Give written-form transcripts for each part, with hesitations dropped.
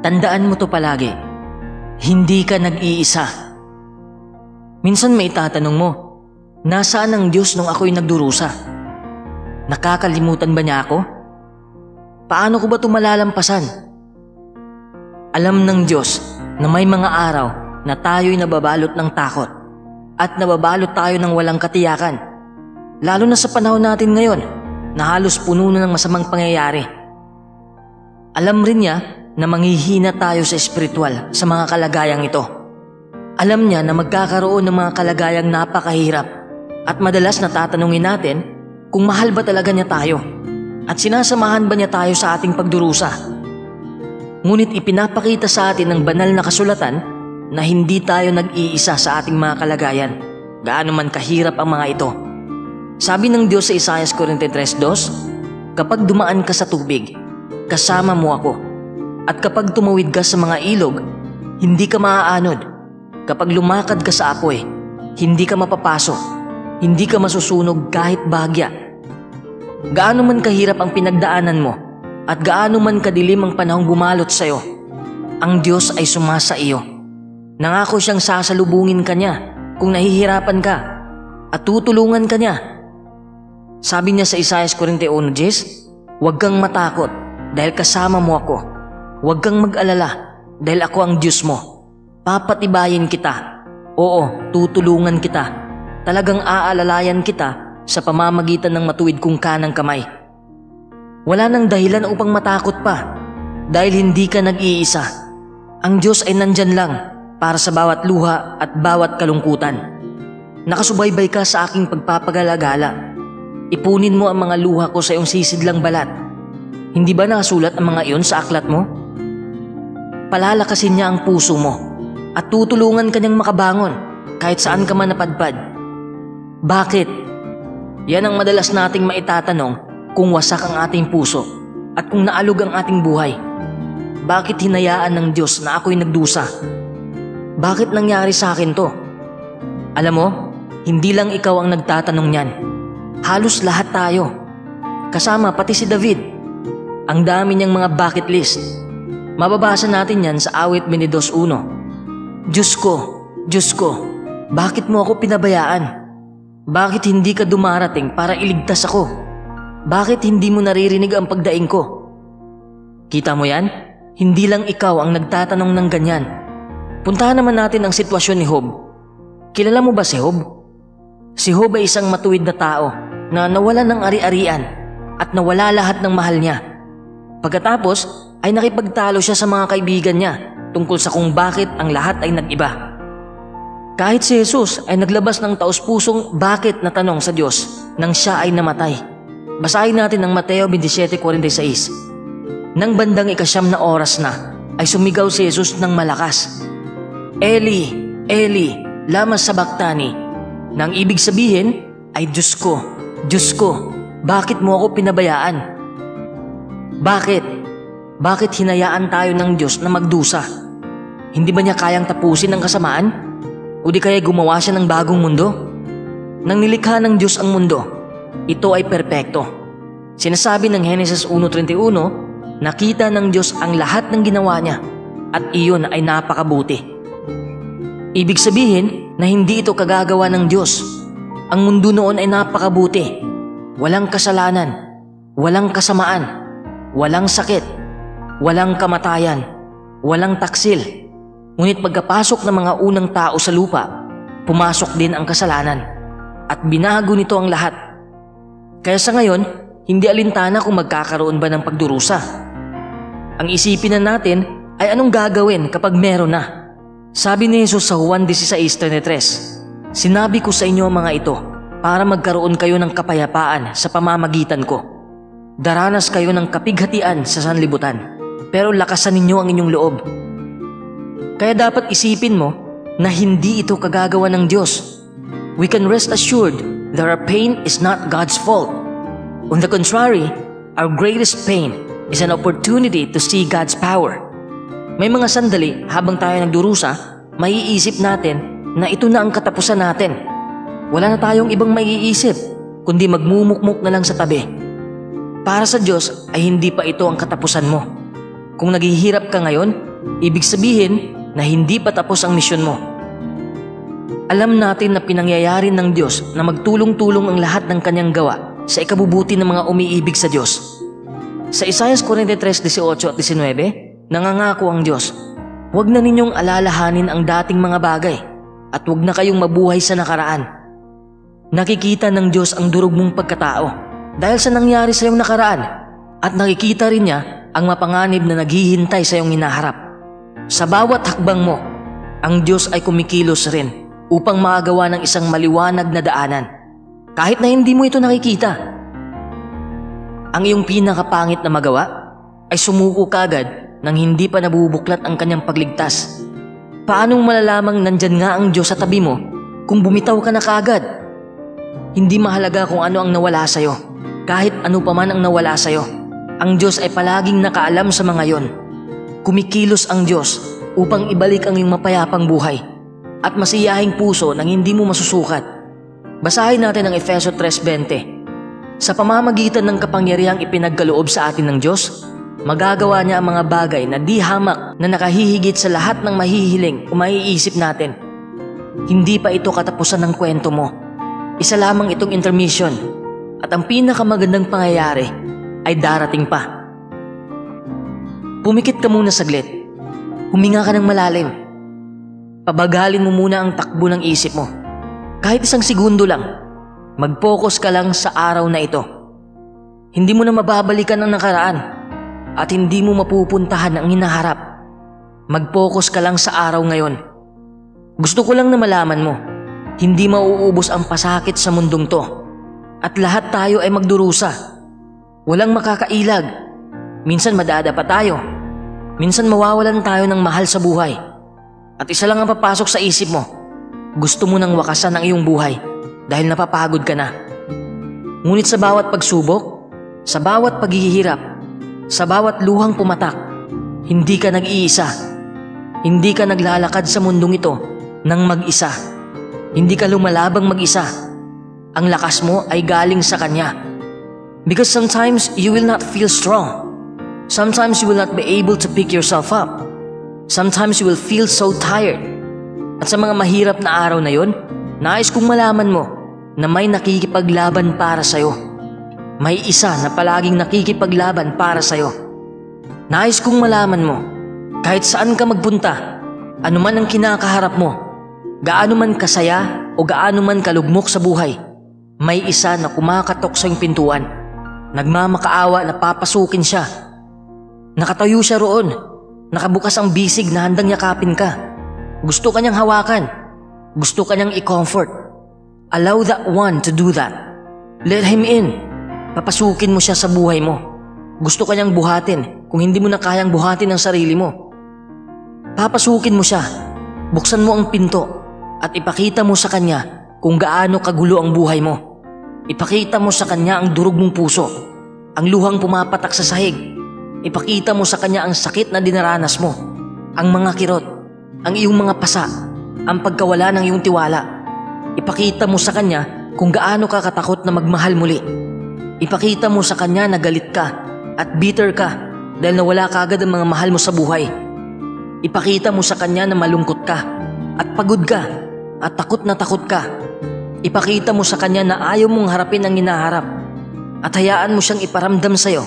Tandaan mo to palagi. Hindi ka nag-iisa. Minsan may itatanong mo, nasaan ang Diyos nung ako'y nagdurusa? Nakakalimutan ba niya ako? Paano ko ba ito malalampasan? Alam ng Diyos na may mga araw na tayo'y nababalot ng takot at nababalot tayo ng walang katiyakan. Lalo na sa panahon natin ngayon na halos puno na ng masamang pangyayari. Alam rin niya na manghihina tayo sa espiritual sa mga kalagayang ito. Alam niya na magkakaroon ng mga kalagayang napakahirap at madalas natatanungin natin kung mahal ba talaga niya tayo at sinasamahan ba niya tayo sa ating pagdurusa. Ngunit ipinapakita sa atin ng banal na kasulatan na hindi tayo nag-iisa sa ating mga kalagayan, gaano man kahirap ang mga ito. Sabi ng Diyos sa Isaiah 43:2, kapag dumaan ka sa tubig, kasama mo ako. At kapag tumawid ka sa mga ilog, hindi ka maaanod. Kapag lumakad ka sa apoy, hindi ka mapapasok. Hindi ka masusunog kahit bahagya. Gaano man kahirap ang pinagdaanan mo at gaano man kadilim ang panahong bumalot sa iyo, ang Diyos ay sumasa iyo. Nangako siyang sasalubungin ka niya kung nahihirapan ka at tutulungan ka niya. Sabi niya sa Isaiah 41:10, huwag kang matakot dahil kasama mo ako. Huwag kang mag-alala dahil ako ang Diyos mo. Papatibayin kita. Oo, tutulungan kita. Talagang aalalayan kita sa pamamagitan ng matuwid kong kanang kamay. Wala nang dahilan upang matakot pa dahil hindi ka nag-iisa. Ang Diyos ay nandyan lang para sa bawat luha at bawat kalungkutan. Nakasubaybay ka sa aking pagpapagalagala. Ipunin mo ang mga luha ko sa iyong sisidlang balat. Hindi ba nakasulat ang mga iyon sa aklat mo? Palalakasin niya ang puso mo at tutulungan kanyang makabangon kahit saan ka man napadpad. Bakit? Yan ang madalas nating maitatanong kung wasak ang ating puso at kung naalog ang ating buhay. Bakit hinayaan ng Diyos na ako'y nagdusa? Bakit nangyari sa akin to? Alam mo, hindi lang ikaw ang nagtatanong niyan. Halos lahat tayo. Kasama pati si David. Ang dami niyang mga bucket list. Mababasa natin yan sa awit 22:1. Diyos ko, bakit mo ako pinabayaan? Bakit hindi ka dumarating para iligtas ako? Bakit hindi mo naririnig ang pagdaing ko? Kita mo yan? Hindi lang ikaw ang nagtatanong ng ganyan. Puntahan naman natin ang sitwasyon ni Job. Kilala mo ba si Job? Si Job ay isang matuwid na tao na nawala ng ari-arian at nawala lahat ng mahal niya. Pagkatapos ay nakipagtalo siya sa mga kaibigan niya tungkol sa kung bakit ang lahat ay nag-iba. Kahit si Jesus ay naglabas ng taus-pusong bakit na tanong sa Diyos nang siya ay namatay. Basahin natin ang Mateo 27:46. Nang bandang 9 na oras na ay sumigaw si Jesus ng malakas, Eli, Eli, lama sabachthani. Nang ibig sabihin ay Diyos ko, bakit mo ako pinabayaan? Bakit? Bakit hinayaan tayo ng Diyos na magdusa? Hindi ba niya kayang tapusin ang kasamaan? O di kaya gumawa siya ng bagong mundo? Nang nilikha ng Diyos ang mundo, ito ay perpekto. Sinasabi ng Genesis 1:31, nakita ng Diyos ang lahat ng ginawa niya at iyon ay napakabuti. Ibig sabihin na hindi ito kagagawa ng Diyos. Ang mundo noon ay napakabuti. Walang kasalanan, walang kasamaan, walang sakit, walang kamatayan, walang taksil. Ngunit pagkapasok ng mga unang tao sa lupa, pumasok din ang kasalanan at binago nito ang lahat. Kaya sa ngayon, hindi alintana kung magkakaroon ba ng pagdurusa. Ang isipin na natin ay anong gagawin kapag meron na. Sabi ni Jesus sa Juan 16:33, sinabi ko sa inyo mga ito para magkaroon kayo ng kapayapaan sa pamamagitan ko. Daranas kayo ng kapighatian sa sanlibutan, pero lakasan ninyo ang inyong loob. Kaya dapat isipin mo na hindi ito kagagawa ng Diyos. We can rest assured that our pain is not God's fault. On the contrary, our greatest pain is an opportunity to see God's power. May mga sandali habang tayo nagdurusa, maiisip natin na ito na ang katapusan natin. Wala na tayong ibang maiisip, kundi magmumukmuk na lang sa tabi. Para sa Diyos ay hindi pa ito ang katapusan mo. Kung naghihirap ka ngayon, ibig sabihin na hindi pa tapos ang misyon mo. Alam natin na pinangyayari ng Diyos na magtulong-tulong ang lahat ng kanyang gawa sa ikabubuti ng mga umiibig sa Diyos. Sa Isaiah 43:18 at 19, nangangako ang Diyos, "Huwag na ninyong alalahanin ang dating mga bagay at huwag na kayong mabuhay sa nakaraan." Nakikita ng Diyos ang durog mong pagkatao dahil sa nangyari sa iyong nakaraan at nakikita rin niya ang mapanganib na naghihintay sa iyong hinaharap. Sa bawat hakbang mo, ang Diyos ay kumikilos rin upang makagawa ng isang maliwanag na daanan kahit na hindi mo ito nakikita. Ang iyong pinakapangit na magawa ay sumuko kagad nang hindi pa nabubuklat ang kanyang pagligtas. Paanong malalamang nandyan nga ang Diyos sa tabi mo kung bumitaw ka na kagad? Hindi mahalaga kung ano ang nawala sa'yo. Kahit ano pa man ang nawala sa'yo, ang Diyos ay palaging nakaalam sa mga yon. Kumikilos ang Diyos upang ibalik ang iyong mapayapang buhay at masiyahing puso nang hindi mo masusukat. Basahin natin ang Efeso 3:20. Sa pamamagitan ng kapangyarihang ipinagkaloob sa atin ng Diyos, magagawa niya ang mga bagay na di hamak na nakahihigit sa lahat ng mahihiling o maiisip natin. Hindi pa ito katapusan ng kwento mo. Isa lamang itong intermission at ang pinakamagandang pangyayari ay darating pa. Pumikit ka muna saglit. Huminga ka ng malalim. Pabagalin mo muna ang takbo ng isip mo. Kahit 1 segundo lang, mag-focus ka lang sa araw na ito. Hindi mo na mababalikan ang nakaraan at hindi mo mapupuntahan ang hinaharap. Mag-focus ka lang sa araw ngayon. Gusto ko lang na malaman mo, hindi mauubos ang pasakit sa mundong to at lahat tayo ay magdurusa. Walang makakailag. Minsan madadapa tayo. Minsan mawawalan tayo ng mahal sa buhay. At isa lang ang papasok sa isip mo. Gusto mo nang wakasan ang iyong buhay dahil napapagod ka na. Ngunit sa bawat pagsubok, sa bawat paghihirap, sa bawat luhang pumatak, hindi ka nag-iisa. Hindi ka naglalakad sa mundong ito nang mag-isa. Hindi ka lumalabang mag-isa. Ang lakas mo ay galing sa Kanya. Because sometimes you will not feel strong. Sometimes you will not be able to pick yourself up. Sometimes you will feel so tired. At sa mga mahirap na araw na yon, nais kong malaman mo na may nakikipaglaban para sa'yo. May isa na palaging nakikipaglaban para sa'yo. Nais kong malaman mo, kahit saan ka magpunta, ano man ang kinakaharap mo, gaano man kasaya o gaano man kalugmok sa buhay, may isa na kumakatok sa iyong pintuan. Nagmamakaawa na papasukin siya. Nakatayo siya roon. Nakabukas ang bisig na handang yakapin ka. Gusto kanyang hawakan. Gusto kanyang i-comfort. Allow that one to do that. Let him in. Papasukin mo siya sa buhay mo. Gusto kanyang buhatin kung hindi mo na kayang buhatin ang sarili mo. Papasukin mo siya. Buksan mo ang pinto at ipakita mo sa kanya kung gaano kagulo ang buhay mo. Ipakita mo sa kanya ang durog mong puso, ang luhang pumapatak sa sahig. Ipakita mo sa kanya ang sakit na dinaranas mo, ang mga kirot, ang iyong mga pasa, ang pagkawala ng iyong tiwala. Ipakita mo sa kanya kung gaano ka katakot na magmahal muli. Ipakita mo sa kanya na galit ka at bitter ka dahil nawala ka agad ang mga mahal mo sa buhay. Ipakita mo sa kanya na malungkot ka at pagod ka at takot na takot ka. Ipakita mo sa kanya na ayaw mong harapin ang hinaharap at hayaan mo siyang iparamdam sa'yo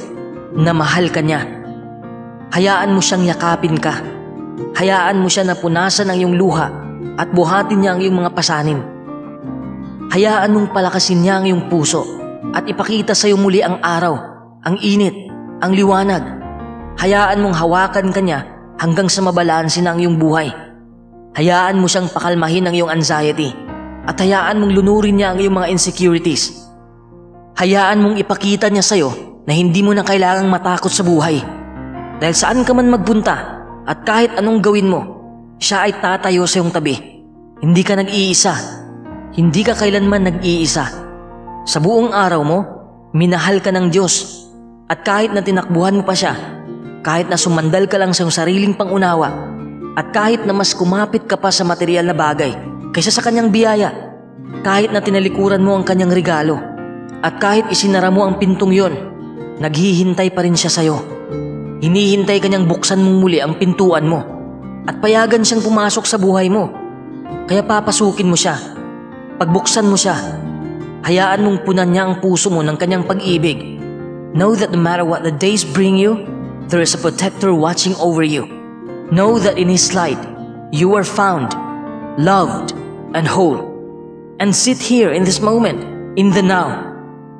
na mahal ka niya. Hayaan mo siyang yakapin ka. Hayaan mo siya na punasan ang iyong luha at buhatin niya ang iyong mga pasanin. Hayaan mong palakasin niya ang iyong puso at ipakita sa iyo muli ang araw, ang init, ang liwanag. Hayaan mong hawakan ka niya hanggang sa mabalansin ang iyong buhay. Hayaan mo siyang pakalmahin ang iyong anxiety at hayaan mong lunurin niya ang iyong mga insecurities. Hayaan mong ipakita niya sa iyo na hindi mo na kailangang matakot sa buhay. Dahil saan ka man magpunta at kahit anong gawin mo, siya ay tatayo sa iyong tabi. Hindi ka nag-iisa. Hindi ka kailanman nag-iisa. Sa buong araw mo, minahal ka ng Diyos. At kahit na tinakbuhan mo pa siya, kahit na sumandal ka lang sa iyong sariling pangunawa, at kahit na mas kumapit ka pa sa material na bagay kaysa sa kanyang biyaya, kahit na tinalikuran mo ang kanyang regalo, at kahit isinara mo ang pintong yon, naghihintay pa rin siya sa'yo. Hinihintay kanyang buksan mong muli ang pintuan mo at payagan siyang pumasok sa buhay mo. Kaya papasukin mo siya. Pagbuksan mo siya, hayaan mong punan niya ang puso mo ng kanyang pag-ibig. Know that no matter what the days bring you, there is a protector watching over you. Know that in His light, you are found, loved, and whole. And sit here in this moment, in the now.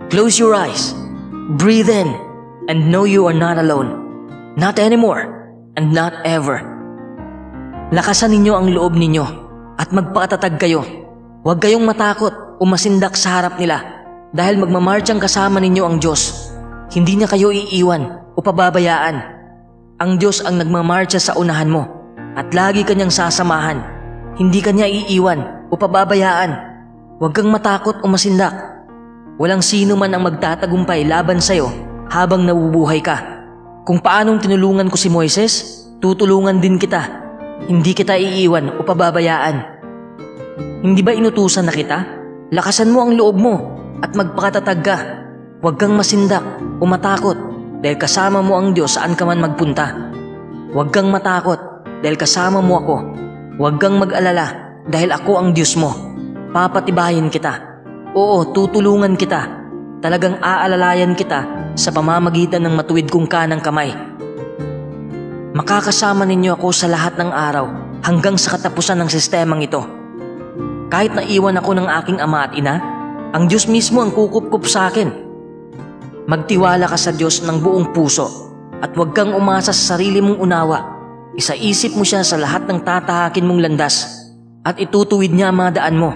Close your eyes, breathe in, and know you are not alone. Not anymore, and not ever. Lakasan ninyo ang loob ninyo at magpakatatag kayo. Huwag kayong matakot o masindak sa harap nila dahil magmamarchang kasama ninyo ang Diyos. Hindi niya kayo iiwan o pababayaan. Ang Diyos ang nagmamarcha sa unahan mo at lagi kanyang sasamahan. Hindi kanya iiwan o pababayaan. Huwag kang matakot o masindak. Walang sino man ang magtatagumpay laban sa'yo habang nabubuhay ka. Kung paanong tinulungan ko si Moises, tutulungan din kita. Hindi kita iiwan o pababayaan. Hindi ba inutusan na kita? Lakasan mo ang loob mo at magpakatatag ka. Huwag kang masindak o matakot dahil kasama mo ang Diyos saan ka man magpunta. Huwag kang matakot dahil kasama mo ako. Huwag kang mag-alala dahil ako ang Diyos mo. Papatibayin kita. Oo, tutulungan kita. Talagang aalalayan kita sa pamamagitan ng matuwid kong kanang kamay. Makakasama ninyo ako sa lahat ng araw hanggang sa katapusan ng sistemang ito. Kahit naiwan ako ng aking ama at ina, ang Diyos mismo ang kukup-kup sa akin. Magtiwala ka sa Diyos ng buong puso at huwag kang umasa sa sarili mong unawa. Isaisip mo siya sa lahat ng tatahakin mong landas at itutuwid niya ang mga daan mo.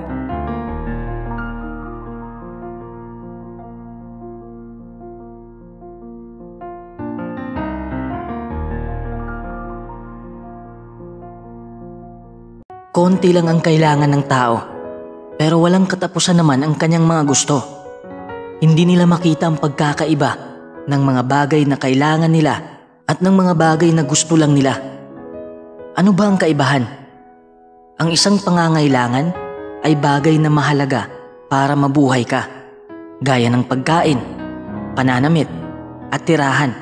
Konti lang ang kailangan ng tao, pero walang katapusan naman ang kanyang mga gusto. Hindi nila makita ang pagkakaiba ng mga bagay na kailangan nila at ng mga bagay na gusto lang nila. Ano ba ang kaibahan? Ang isang pangangailangan ay bagay na mahalaga para mabuhay ka, gaya ng pagkain, pananamit, at tirahan.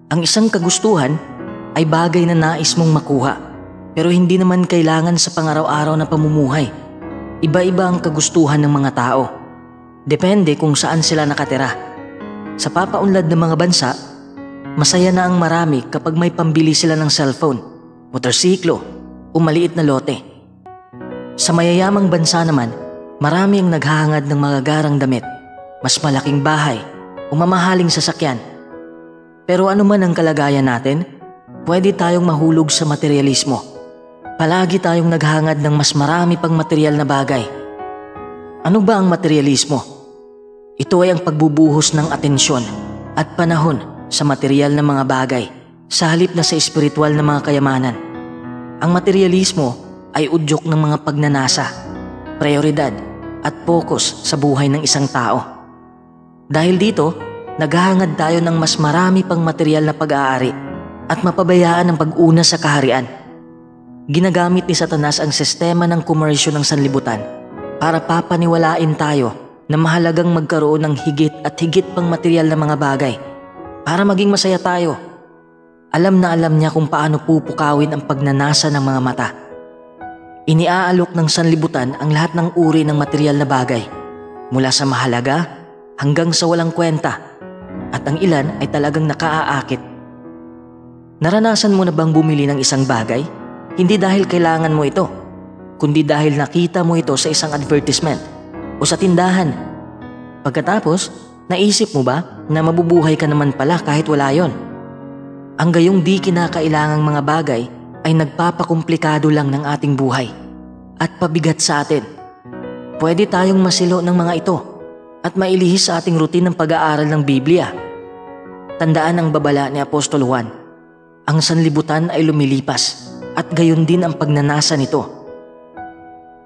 Ang isang kagustuhan ay bagay na nais mong makuha, pero hindi naman kailangan sa pangaraw-araw na pamumuhay. Iba-iba ang kagustuhan ng mga tao. Depende kung saan sila nakatira. Sa papaunlad ng mga bansa, masaya na ang marami kapag may pambili sila ng cellphone, motorsiklo, o maliit na lote. Sa mayayamang bansa naman, marami ang naghahangad ng mga garang damit, mas malaking bahay, o mamahaling sasakyan. Pero ano man ang kalagayan natin, pwede tayong mahulog sa materialismo. Palagi tayong naghangad ng mas marami pang material na bagay. Ano ba ang materialismo? Ito ay ang pagbubuhos ng atensyon at panahon sa material na mga bagay sa halip na sa espiritual na mga kayamanan. Ang materialismo ay udyok ng mga pagnanasa, prioridad at focus sa buhay ng isang tao. Dahil dito, naghahangad tayo ng mas marami pang material na pag-aari at mapabayaan ang pag-una sa kaharian. Ginagamit ni Satanas ang sistema ng komersyo ng sanlibutan para papaniwalain tayo na mahalagang magkaroon ng higit at higit pang material na mga bagay para maging masaya tayo. Alam na alam niya kung paano pupukawin ang pagnanasa ng mga mata. Iniaalok ng sanlibutan ang lahat ng uri ng material na bagay, mula sa mahalaga hanggang sa walang kwenta, at ang ilan ay talagang nakaaakit. Naranasan mo na bang bumili ng isang bagay? Hindi dahil kailangan mo ito, kundi dahil nakita mo ito sa isang advertisement o sa tindahan. Pagkatapos, naisip mo ba na mabubuhay ka naman pala kahit wala yon? Ang gayong di kinakailangang mga bagay ay nagpapakomplikado lang ng ating buhay at pabigat sa atin. Pwede tayong masilo ng mga ito at mailihis sa ating routine ng pag-aaral ng Biblia. Tandaan ang babala ni Apostol Juan. Ang sanlibutan ay lumilipas at gayon din ang pagnanasa nito.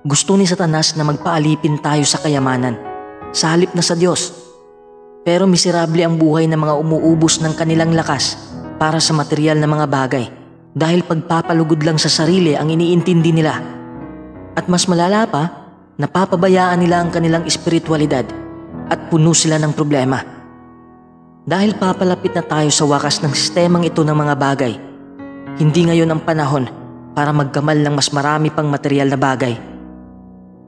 Gusto ni Satanas na magpaalipin tayo sa kayamanan, sa halip na sa Diyos. Pero miserable ang buhay ng mga umuubos ng kanilang lakas para sa material na mga bagay dahil pagpapalugod lang sa sarili ang iniintindi nila. At mas malala pa, napapabayaan nila ang kanilang espiritualidad at puno sila ng problema. Dahil papalapit na tayo sa wakas ng sistemang ito ng mga bagay, hindi ngayon ang panahon para magkamal ng mas marami pang material na bagay.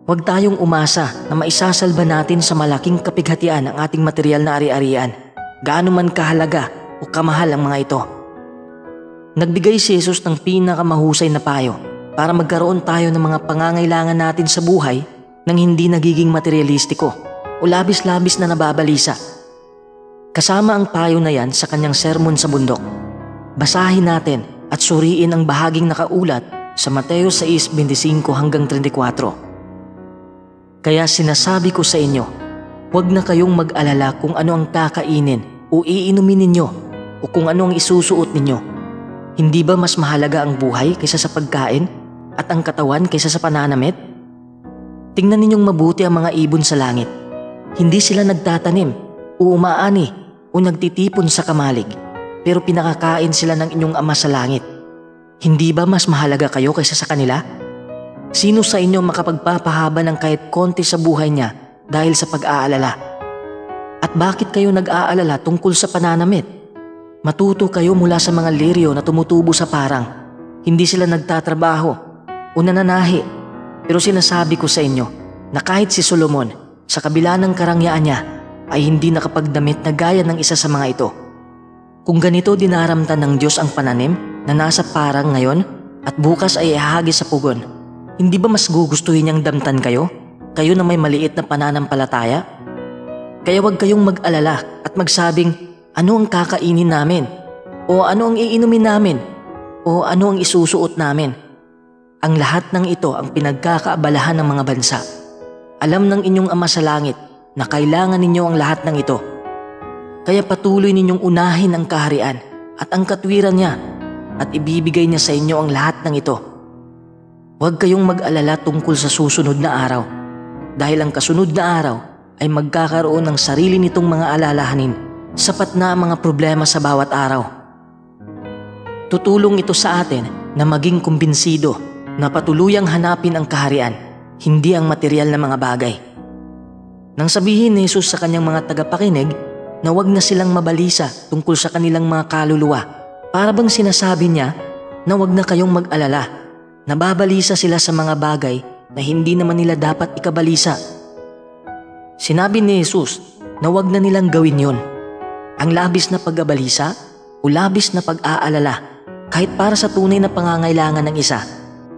Huwag tayong umasa na maisasalba natin sa malaking kapighatian ang ating material na ari-arian, gaano man kahalaga o kamahal ang mga ito. Nagbigay si Jesus ng pinakamahusay na payo para magkaroon tayo ng mga pangangailangan natin sa buhay nang hindi nagiging materialistiko o labis-labis na nababalisa. Kasama ang payo na yan sa kanyang sermon sa bundok. Basahin natin at suriin ang bahaging nakaulat sa Mateo 6:25 hanggang 34. Kaya sinasabi ko sa inyo, huwag na kayong mag-alala kung ano ang kakainin o iinumin ninyo o kung ano ang isusuot ninyo. Hindi ba mas mahalaga ang buhay kaysa sa pagkain at ang katawan kaysa sa pananamit? Tingnan ninyong mabuti ang mga ibon sa langit. Hindi sila nagtatanim o umaani o nagtitipon sa kamalig, pero pinakakain sila ng inyong Ama sa langit. Hindi ba mas mahalaga kayo kaysa sa kanila? Sino sa inyo makapagpapahaba ng kahit konti sa buhay niya dahil sa pag-aalala? At bakit kayo nag-aalala tungkol sa pananamit? Matuto kayo mula sa mga liryo na tumutubo sa parang. Hindi sila nagtatrabaho o nananahi. Pero sinasabi ko sa inyo na kahit si Solomon sa kabila ng karangyaan niya ay hindi nakapagdamit na gaya ng isa sa mga ito. Kung ganito dinaramtan ng Diyos ang pananim na nasa parang ngayon at bukas ay ihahagi sa pugon, hindi ba mas gugustuhin niyang damtan kayo? Kayo na may maliit na pananampalataya? Kaya huwag kayong mag-alala at magsabing, ano ang kakainin namin? O ano ang iinumin namin? O ano ang isusuot namin? Ang lahat ng ito ang pinagkakaabalahan ng mga bansa. Alam ng inyong Ama sa langit na kailangan ninyo ang lahat ng ito. Kaya patuloy ninyong unahin ang kaharian at ang katwiran niya at ibibigay niya sa inyo ang lahat ng ito. Huwag kayong mag-alala tungkol sa susunod na araw dahil ang kasunod na araw ay magkakaroon ng sarili nitong mga alalahanin. Sapat na ang mga problema sa bawat araw. Tutulong ito sa atin na maging kumbinsido na patuluyang hanapin ang kaharian, hindi ang material na mga bagay. Nang sabihin ni Jesus sa kanyang mga tagapakinig na huwag na silang mabalisa tungkol sa kanilang mga kaluluwa, para bang sinasabi niya na huwag na kayong mag-alala. Nababalisa sila sa mga bagay na hindi naman nila dapat ikabalisa. Sinabi ni Jesus na huwag na nilang gawin yon. Ang labis na pag-abalisa o labis na pag-aalala kahit para sa tunay na pangangailangan ng isa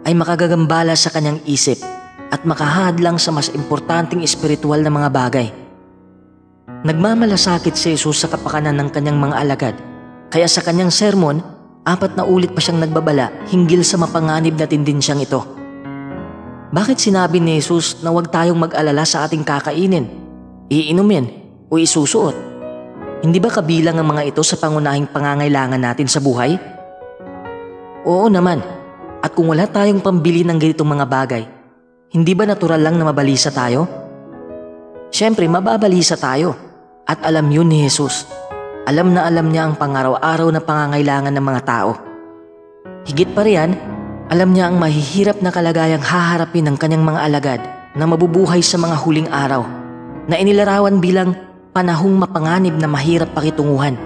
ay makagagambala sa kanyang isip at makahadlang sa mas importanteng espiritual na mga bagay. Nagmamalasakit si Jesus sa kapakanan ng kanyang mga alagad, kaya sa kanyang sermon 4 na ulit pa siyang nagbabala hinggil sa mapanganib na tendensyang ito. Bakit sinabi ni Jesus na huwag tayong mag-alala sa ating kakainin, iinumin o isusuot? Hindi ba kabilang ang mga ito sa pangunahing pangangailangan natin sa buhay? Oo naman. At kung wala tayong pambili ng ganitong mga bagay, hindi ba natural lang na mabalisa tayo? Siyempre, mababalisa tayo. At alam yun ni Jesus. Alam na alam niya ang pangaraw-araw na pangangailangan ng mga tao. Higit pa riyan, alam niya ang mahihirap na kalagayang haharapin ng kanyang mga alagad na mabubuhay sa mga huling araw na inilarawan bilang panahong mapanganib na mahirap pakitunguhan.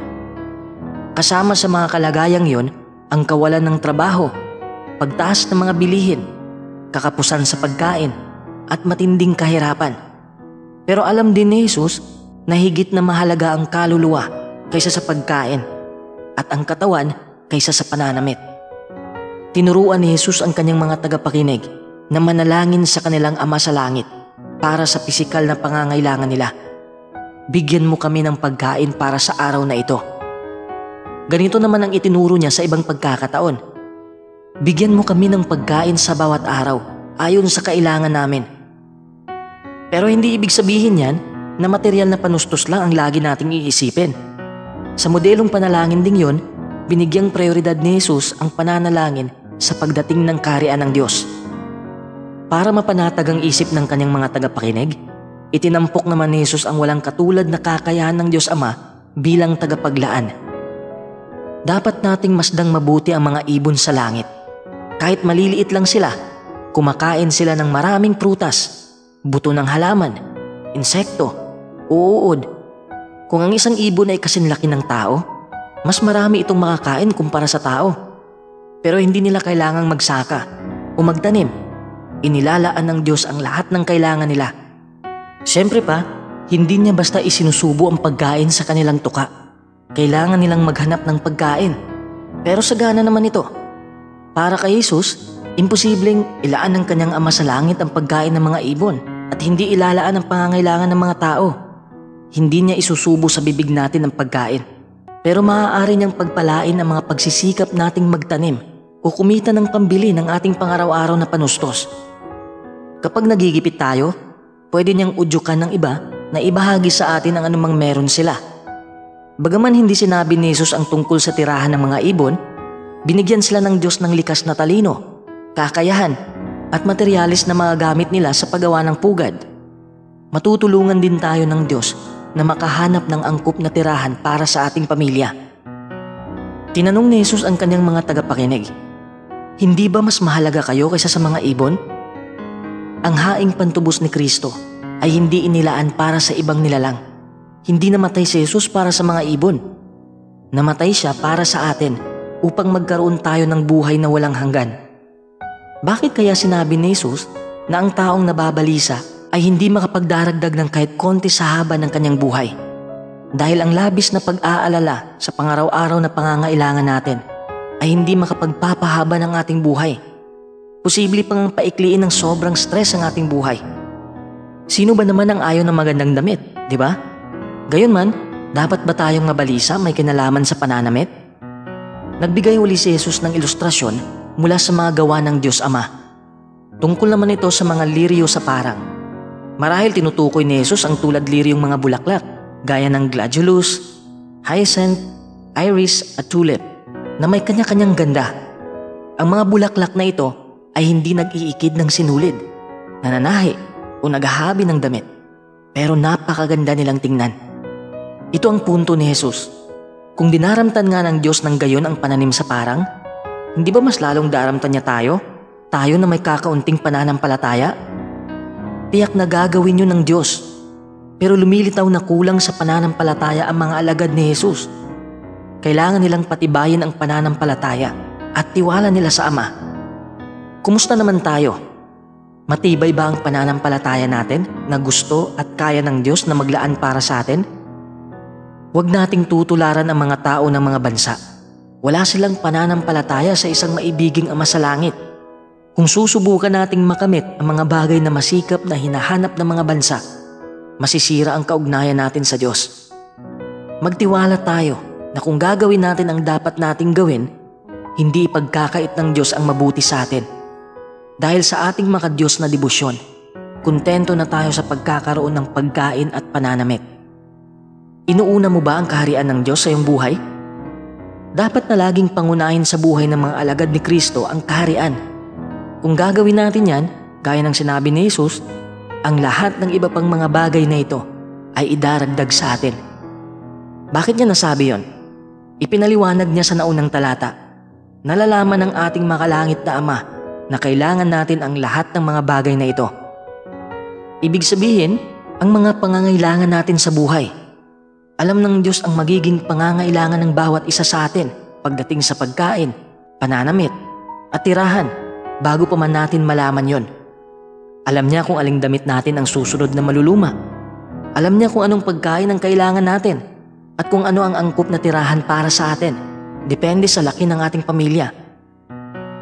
Kasama sa mga kalagayang yon ang kawalan ng trabaho, pagtaas ng mga bilihin, kakapusan sa pagkain at matinding kahirapan. Pero alam din ni Jesus na higit na mahalaga ang kaluluwa kaysa sa pagkain at ang katawan kaysa sa pananamit. Tinuruan ni Jesus ang kanyang mga tagapakinig na manalangin sa kanilang Ama sa langit para sa pisikal na pangangailangan nila. Bigyan mo kami ng pagkain para sa araw na ito. Ganito naman ang itinuro niya sa ibang pagkakataon. Bigyan mo kami ng pagkain sa bawat araw ayon sa kailangan namin. Pero hindi ibig sabihin yan na material na panustos lang ang lagi nating iisipin. Sa modelong panalangin ding yon, binigyang prioridad ni Jesus ang pananalangin sa pagdating ng kaharian ng Diyos. Para mapanatag ang isip ng kanyang mga tagapakinig, itinampok naman ni Jesus ang walang katulad na kakayahan ng Diyos Ama bilang tagapaglaan. Dapat nating masdang mabuti ang mga ibon sa langit. Kahit maliliit lang sila, kumakain sila ng maraming prutas, buto ng halaman, insekto, uod. Kung ang isang ibon ay kasinlaki ng tao, mas marami itong makakain kumpara sa tao. Pero hindi nila kailangang magsaka o magtanim. Inilalaan ng Diyos ang lahat ng kailangan nila. Siyempre pa, hindi niya basta isinusubo ang pagkain sa kanilang tuka. Kailangan nilang maghanap ng pagkain. Pero sagana naman ito. Para kay Jesus, imposibleng ilaan ng kanyang Ama sa langit ang pagkain ng mga ibon at hindi ilalaan ang pangangailangan ng mga tao. Hindi niya isusubo sa bibig natin ang pagkain. Pero maaari niyang pagpalain ang mga pagsisikap nating magtanim o kumita ng pambili ng ating pangaraw-araw na panustos. Kapag nagigipit tayo, pwede niyang udyukan ng iba na ibahagi sa atin ang anumang meron sila. Bagaman hindi sinabi ni Jesus ang tungkol sa tirahan ng mga ibon, binigyan sila ng Diyos ng likas na talino, kakayahan at materyales na magagamit nila sa paggawa ng pugad. Matutulungan din tayo ng Diyos na makahanap ng angkop na tirahan para sa ating pamilya. Tinanong ni Jesus ang kanyang mga tagapakinig, "Hindi ba mas mahalaga kayo kaysa sa mga ibon?" Ang haing pantubos ni Kristo ay hindi inilaan para sa ibang nilalang. Hindi namatay si Jesus para sa mga ibon. Namatay siya para sa atin upang magkaroon tayo ng buhay na walang hanggan. Bakit kaya sinabi ni Jesus na ang taong nababalisa ay hindi makapagdaragdag ng kahit konti sa haba ng kanyang buhay? Dahil ang labis na pag-aalala sa pangaraw-araw na pangangailangan natin ay hindi makapagpapahaba ng ating buhay. Posible pang paikliin ng sobrang stress ang ating buhay. Sino ba naman ang ayaw ng magandang damit, di ba? Gayunman, dapat ba tayong mabalisa may kinalaman sa pananamit? Nagbigay uli si Jesus ng ilustrasyon mula sa mga gawa ng Diyos Ama. Tungkol naman ito sa mga liryo sa parang. Marahil tinutukoy ni Jesus ang tulad liryong mga bulaklak, gaya ng gladiolus, hyacinth, iris at tulip, na may kanya-kanyang ganda. Ang mga bulaklak na ito ay hindi nag-iikid ng sinulid, nananahi o naghahabi ng damit, pero napakaganda nilang tingnan. Ito ang punto ni Jesus. Kung dinaramtan nga ng Diyos ng gayon ang pananim sa parang, hindi ba mas lalong daramtan niya tayo? Tayo na may kakaunting pananampalataya? Tiyak na gagawin yun ng Diyos. Pero lumilitaw na kulang sa pananampalataya ang mga alagad ni Jesus. Kailangan nilang patibayin ang pananampalataya at tiwala nila sa Ama. Kumusta naman tayo? Matibay ba ang pananampalataya natin na gusto at kaya ng Diyos na maglaan para sa atin? Huwag nating tutularan ang mga tao ng mga bansa. Wala silang pananampalataya sa isang maibiging Ama sa langit. Kung susubukan nating makamit ang mga bagay na masikap na hinahanap ng mga bansa, masisira ang kaugnayan natin sa Diyos. Magtiwala tayo na kung gagawin natin ang dapat nating gawin, hindi ipagkakait ng Diyos ang mabuti sa atin. Dahil sa ating makadiyos na debosyon, kontento na tayo sa pagkakaroon ng pagkain at pananamit. Inuuna mo ba ang kaharian ng Diyos sa iyong buhay? Dapat na laging pangunahin sa buhay ng mga alagad ni Kristo ang kaharian. Kung gagawin natin yan, gaya ng sinabi ni Jesus, ang lahat ng iba pang mga bagay na ito ay idaragdag sa atin. Bakit niya nasabi yon? Ipinaliwanag niya sa naunang talata. Nalalaman ng ating makalangit na Ama na kailangan natin ang lahat ng mga bagay na ito. Ibig sabihin, ang mga pangangailangan natin sa buhay. Alam ng Diyos ang magiging pangangailangan ng bawat isa sa atin pagdating sa pagkain, pananamit, at tirahan bago pa man natin malaman yon. Alam niya kung aling damit natin ang susunod na maluluma. Alam niya kung anong pagkain ang kailangan natin at kung ano ang angkop na tirahan para sa atin. Depende sa laki ng ating pamilya.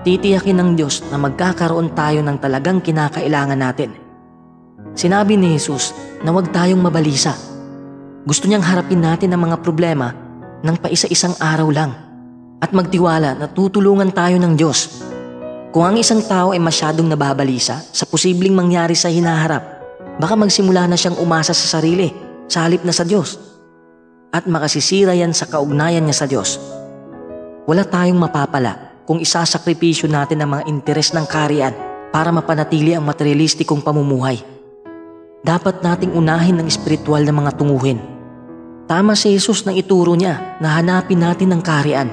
Titiyakin ng Diyos na magkakaroon tayo ng talagang kinakailangan natin. Sinabi ni Jesus na huwag tayong mabalisa. Gusto niyang harapin natin ang mga problema ng paisa-isang araw lang at magtiwala na tutulungan tayo ng Diyos. Kung ang isang tao ay masyadong nababalisa sa posibleng mangyari sa hinaharap, baka magsimula na siyang umasa sa sarili sa halip na sa Diyos at makasisira yan sa kaugnayan niya sa Diyos. Wala tayong mapapala kung isasakripisyo natin ang mga interes ng kaharian para mapanatili ang materialistikong pamumuhay. Dapat nating unahin ang espiritual na mga tunguhin. Tama si Jesus nang ituro niya na hanapin natin ang kaharian,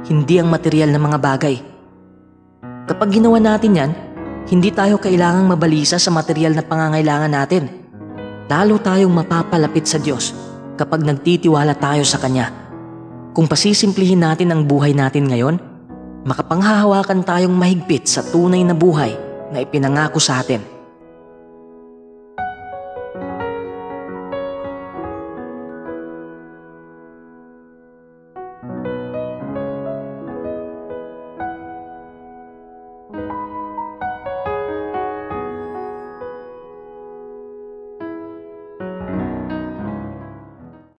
hindi ang material na mga bagay. Kapag ginawa natin yan, hindi tayo kailangang mabalisa sa material na pangangailangan natin. Lalo tayong mapapalapit sa Diyos kapag nagtitiwala tayo sa Kanya. Kung pasisimplihin natin ang buhay natin ngayon, Makapanghahawakan tayong mahigpit sa tunay na buhay na ipinangako sa atin.